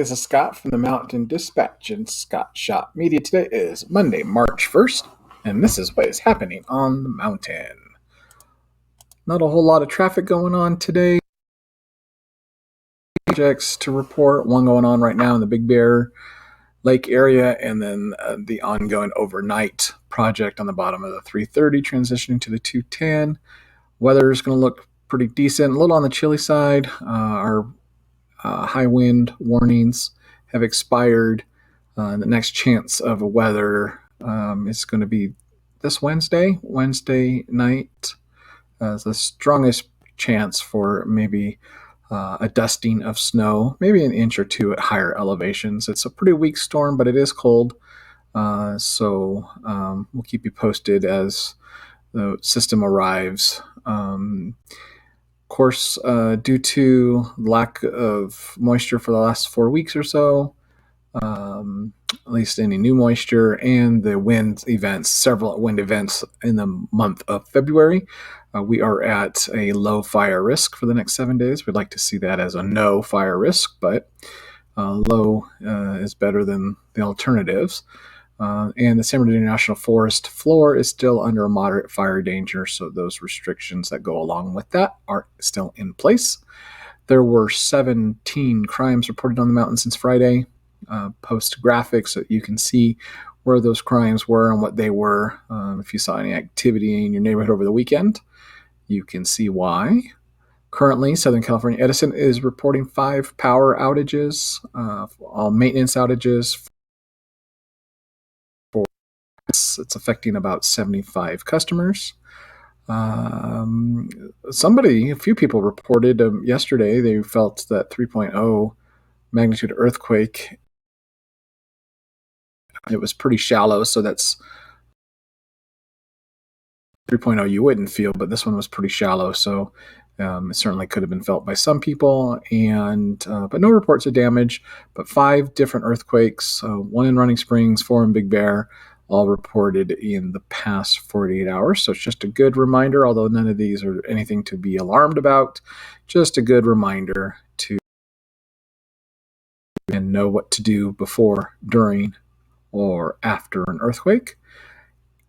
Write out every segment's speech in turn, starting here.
this is Scott from the Mountain Dispatch and Scott Shop Media. Today is Monday, March 1st, and this is what is happening on the mountain. Not a whole lot of traffic going on today. Projects to report, one going on right now in the Big Bear Lake area, and then the ongoing overnight project on the bottom of the 330 transitioning to the 210. Weather is going to look pretty decent, a little on the chilly side. Our high wind warnings have expired. The next chance of weather is going to be this Wednesday night. The strongest chance for maybe a dusting of snow, maybe an inch or two at higher elevations. It's a pretty weak storm, but it is cold. So we'll keep you posted as the system arrives. Of course, due to lack of moisture for the last 4 weeks or so, at least any new moisture, and the wind events, several wind events in the month of February, we are at a low fire risk for the next 7 days. We'd like to see that as a no fire risk, but low is better than the alternatives. And the San Bernardino National Forest floor is still under a moderate fire danger, so those restrictions that go along with that are still in place. There were 17 crimes reported on the mountain since Friday. Post graphics so that you can see where those crimes were and what they were. If you saw any activity in your neighborhood over the weekend, you can see why. Currently, Southern California Edison is reporting 5 power outages, all maintenance outages. It's affecting about 75 customers. A few people reported yesterday they felt that 3.0 magnitude earthquake. It was pretty shallow, so that's 3.0 you wouldn't feel, but this one was pretty shallow, so it certainly could have been felt by some people, but no reports of damage. But 5 different earthquakes, 1 in Running Springs, 4 in Big Bear, all reported in the past 48 hours. So it's just a good reminder, although none of these are anything to be alarmed about, just a good reminder to and know what to do before, during, or after an earthquake.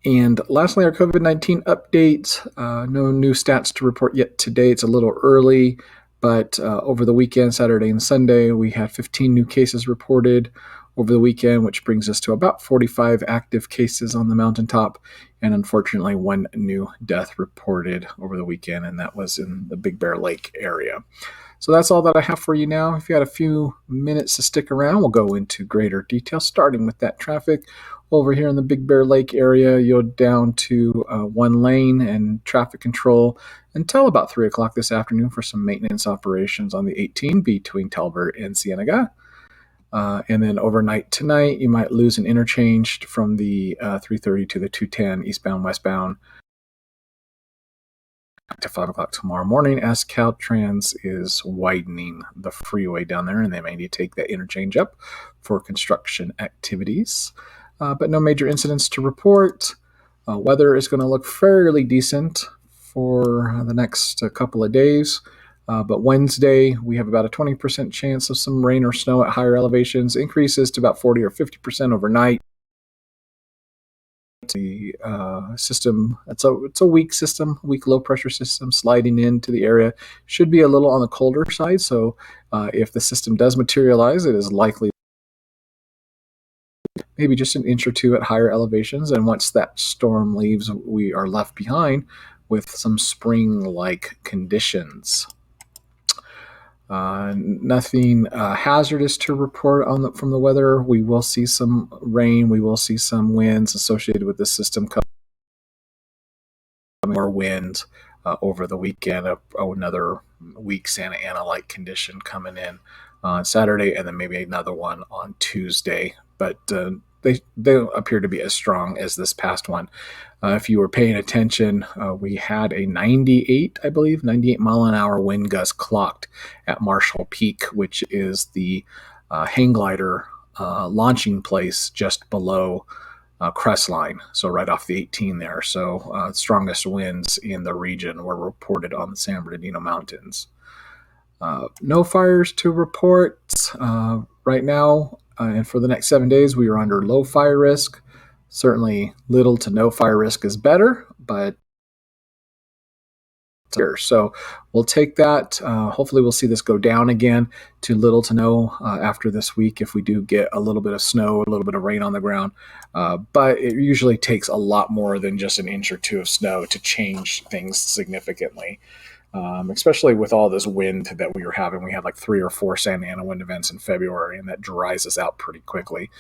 And lastly, our COVID-19 update. No new stats to report yet today. It's a little early, but over the weekend, Saturday and Sunday, we had 15 new cases reported over the weekend, which brings us to about 45 active cases on the mountaintop, and unfortunately 1 new death reported over the weekend, and that was in the Big Bear Lake area. So that's all that I have for you now. If you had a few minutes to stick around, we'll go into greater detail, starting with that traffic. Over here in the Big Bear Lake area, you're down to 1 lane and traffic control until about 3 o'clock this afternoon for some maintenance operations on the 18 between Talbert and Cienega. And then overnight tonight, you might lose an interchange from the 330 to the 210 eastbound, westbound to 5 o'clock tomorrow morning as CalTrans is widening the freeway down there, and they may need to take that interchange up for construction activities. But no major incidents to report. Weather is going to look fairly decent for the next couple of days. But Wednesday, we have about a 20% chance of some rain or snow at higher elevations, increases to about 40 or 50% overnight. The system, it's a weak system, weak low pressure system sliding into the area. Should be a little on the colder side, so if the system does materialize, it is likely maybe just an inch or two at higher elevations, and once that storm leaves, we are left behind with some spring-like conditions. Nothing hazardous to report from the weather. We will see some rain. We will see some winds associated with the system coming. More wind over the weekend. Another weak Santa Ana-like condition coming in on Saturday, and then maybe another one on Tuesday. But they don't appear to be as strong as this past one. If you were paying attention, we had a 98 mile an hour wind gust clocked at Marshall Peak, which is the hang glider launching place just below Crestline, so right off the 18 there. So strongest winds in the region were reported on the San Bernardino Mountains. No fires to report. right now, and for the next 7 days, we are under low fire risk. Certainly, little to no fire risk is better, but so we'll take that. Hopefully, we'll see this go down again to little to no after this week if we do get a little bit of snow, a little bit of rain on the ground. But it usually takes a lot more than just an inch or two of snow to change things significantly. Especially with all this wind that we were having. We had like 3 or 4 Santa Ana wind events in February, and that dries us out pretty quickly.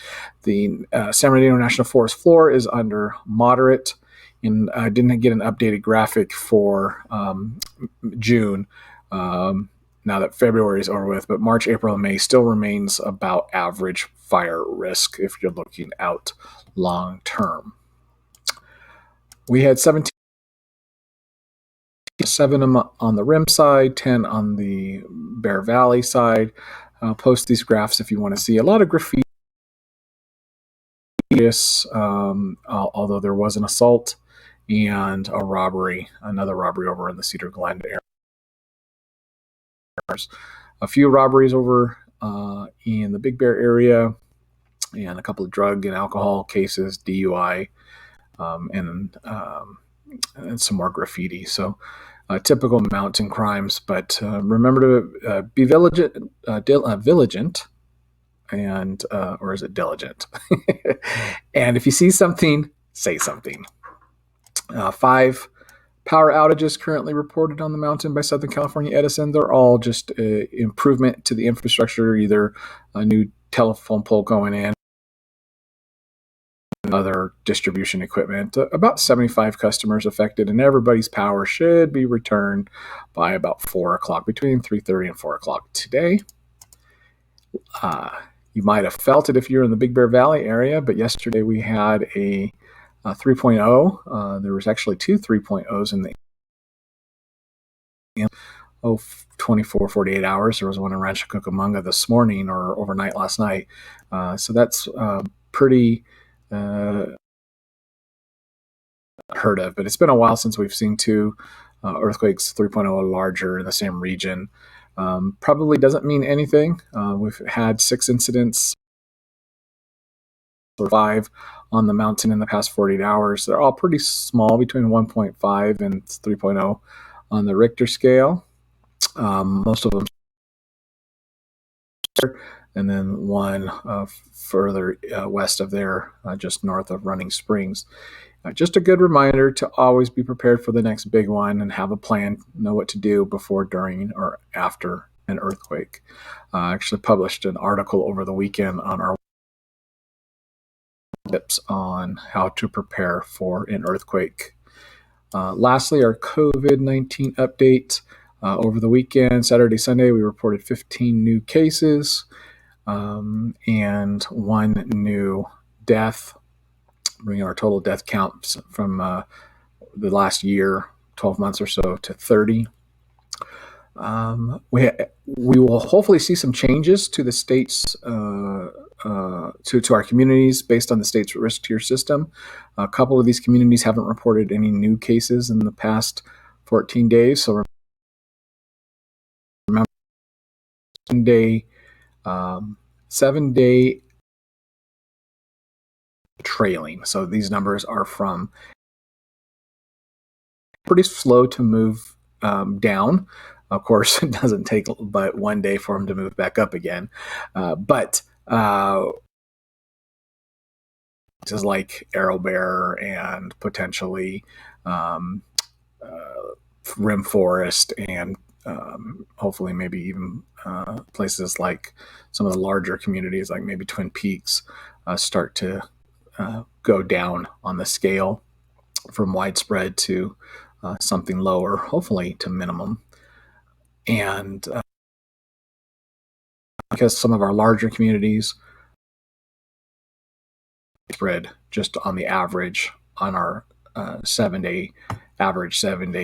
The San Bernardino National Forest floor is under moderate, and I didn't get an updated graphic for June. Now that February is over with, but March, April, and May still remains about average fire risk if you're looking out long term. We had 17. 7 on the rim side, 10 on the Bear Valley side. Post these graphs if you want to see a lot of graffiti. Although there was an assault and a robbery, another robbery over in the Cedar Glen area. A few robberies over in the Big Bear area, and a couple of drug and alcohol cases, DUI, and some more graffiti. So typical mountain crimes, but remember to be vigilant, and or is it diligent? And if you see something, say something. 5 power outages currently reported on the mountain by Southern California Edison. They're all just improvement to the infrastructure, either a new telephone pole going in, other distribution equipment. About 75 customers affected, and everybody's power should be returned by about 4 o'clock, between 3:30 and 4 o'clock today. You might have felt it if you're in the Big Bear Valley area, but yesterday we had a 3.0. There was actually 2 3.0s in the 24, 48 hours. There was one in Rancho Cucamonga this morning or overnight last night. So that's pretty heard of, but it's been a while since we've seen 2 earthquakes 3.0 or larger in the same region. Probably doesn't mean anything. We've had 6 incidents or 5 on the mountain in the past 48 hours. They're all pretty small, between 1.5 and 3.0 on the Richter scale. Most of them, and then one further west of there, just north of Running Springs. Just a good reminder to always be prepared for the next big one and have a plan, know what to do before, during, or after an earthquake. I actually published an article over the weekend on our tips on how to prepare for an earthquake. Lastly, our COVID-19 update. Over the weekend, Saturday, Sunday, we reported 15 new cases and 1 new death, bringing our total death count from the last year, 12 months or so, to 30. We will hopefully see some changes to the state's to our communities based on the state's risk tier system. A couple of these communities haven't reported any new cases in the past 14 days, so remember 7-day trailing. So these numbers are from pretty slow to move down. Of course, it doesn't take but 1 day for them to move back up again. But places like Arrowbear and potentially Rim Forest, and hopefully maybe even places like some of the larger communities, like maybe Twin Peaks, start to go down on the scale from widespread to something lower, hopefully to minimum. And because some of our larger communities spread just on the average on our 7-day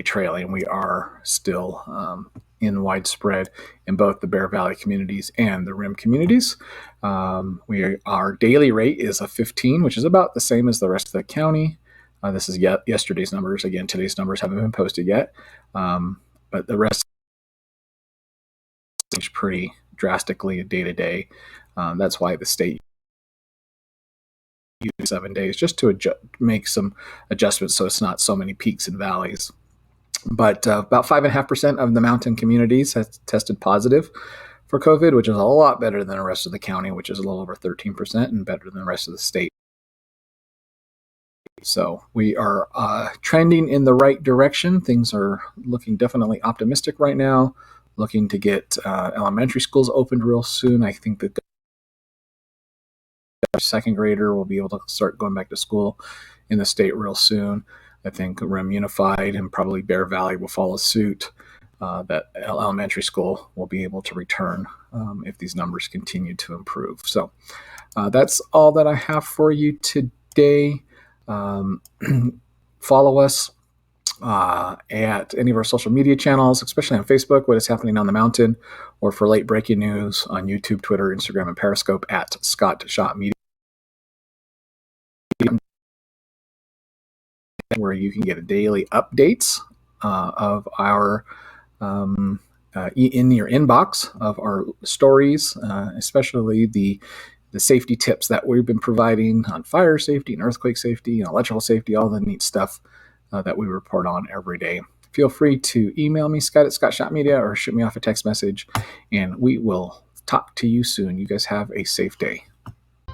trailing, we are still in widespread in both the Bear Valley communities and the Rim communities. Our daily rate is a 15, which is about the same as the rest of the county. This is yesterday's numbers. Again, today's numbers haven't been posted yet, but the rest is pretty drastically day to day. That's why the state uses 7 days, just to make some adjustments so it's not so many peaks and valleys. But about 5.5% of the mountain communities has tested positive for COVID, which is a lot better than the rest of the county, which is a little over 13%, and better than the rest of the state. So we are trending in the right direction. Things are looking definitely optimistic right now. Looking to get elementary schools opened real soon. I think that the second grader will be able to start going back to school in the state real soon. I think Rim Unified and probably Bear Valley will follow suit. That elementary school will be able to return if these numbers continue to improve. So that's all that I have for you today. Follow us at any of our social media channels, especially on Facebook, what is happening on the mountain, or for late breaking news on YouTube, Twitter, Instagram, and Periscope at Scott Schott Media, where you can get daily updates of our in your inbox of our stories, especially the safety tips that we've been providing on fire safety and earthquake safety and electrical safety, all the neat stuff that we report on every day. Feel free to email me, Scott at Scott Schott Media, or shoot me off a text message, and we will talk to you soon. You guys have a safe day.